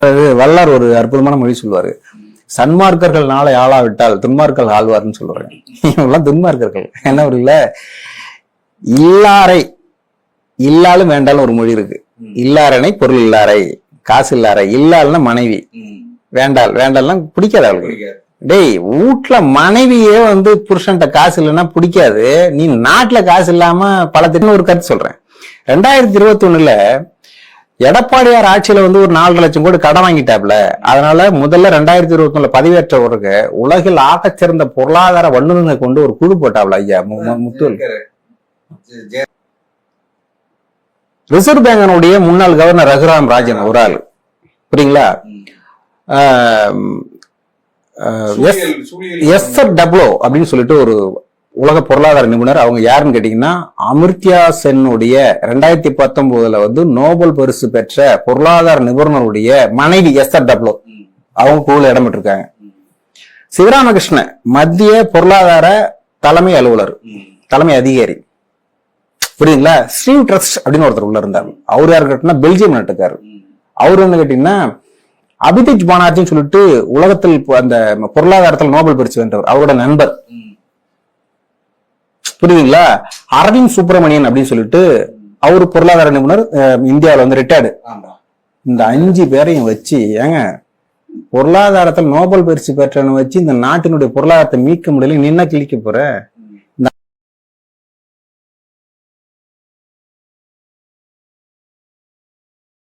அது வல்லார் ஒரு அற்புதமான மொழி சொல்லுவாரு. சன்மார்க்கர்கள் நாளை ஆளாவிட்டால் துன்மார்கள் ஆழ்வார்னு சொல்லுவாங்க. இவங்கெல்லாம் துன்மார்க்கர்கள். என்ன ஒரு இல்ல, இல்லாரை இல்லாலும் வேண்டாலும் ஒரு மொழி இருக்கு. இல்லாரனை பொருள் இல்லாரை, காசு இல்லாரை. இல்லாள்னா மனைவி, வேண்டால் வேண்டால்லாம் பிடிக்காது அவளுக்கு. டேய், வீட்டுல மனைவியே வந்து புருஷன்ட்ட காசு இல்லைன்னா பிடிக்காது. நீ நாட்டுல காசு இல்லாம பல திட்டம். ஒரு கருத்து சொல்றேன். 2021 எடப்பாடியார் ஆட்சியில வந்து ஒரு 4 லட்சம் கோடி கடன் வாங்கிட்டாப்ல. அதனால முதல்ல 2021 பதவியேற்றவருக்கு உலகில் ஆகச்சிறந்த பொருளாதார வல்லுநர்களை கொண்டு ஒரு குழு போட்டாப்ல ஐயா முத்துவல். ரிசர்வ் பேங்கனுடைய முன்னாள் கவர்னர் ரகுராம் ராஜன் ஒரு ஆள், புரியுங்களா? SFW அப்படின்னு சொல்லிட்டு ஒரு உலக பொருளாதார நிபுணர். அவங்க யாருன்னு கேட்டீங்கன்னா, அமர்த்தியா சென்னுடைய 2019 வந்து நோபல் பரிசு பெற்ற பொருளாதார நிபுணருடைய மனைவி SFW. அவங்க குழுல இடம் பெற்றிருக்காங்க. சிவராமகிருஷ்ண மத்திய பொருளாதார தலைமை அலுவலர், தலைமை அதிகாரி, புரியுதுங்களா? ஸ்ரீவ் ட்ரஸ்ட் அப்படின்னு ஒருத்தர் உள்ள இருந்தார். அவரு யாரு கேட்டீங்கன்னா பெல்ஜியம் நாட்டுக்காரு. அவரு வந்து கேட்டீங்கன்னா அபிஜித் பானர்ஜின்னு சொல்லிட்டு உலகத்தில் அந்த பொருளாதாரத்தில் நோபல் பரிசு வென்றவர், அவரோட நண்பர், புரியுதுங்களா? அரவிந்த் சுப்பிரமணியன் அப்படின்னு சொல்லிட்டு அவரு பொருளாதார நிபுணர், இந்தியாவில் வந்து ரிட்டையர்டு. இந்த 5 பேரையும் வச்சு, ஏங்க பொருளாதாரத்தில் நோபல் பரிசு பெற்றவனை வச்சு இந்த நாட்டினுடைய பொருளாதாரத்தை மீட்க முடியல, நீ என்ன கிழிக்க போற?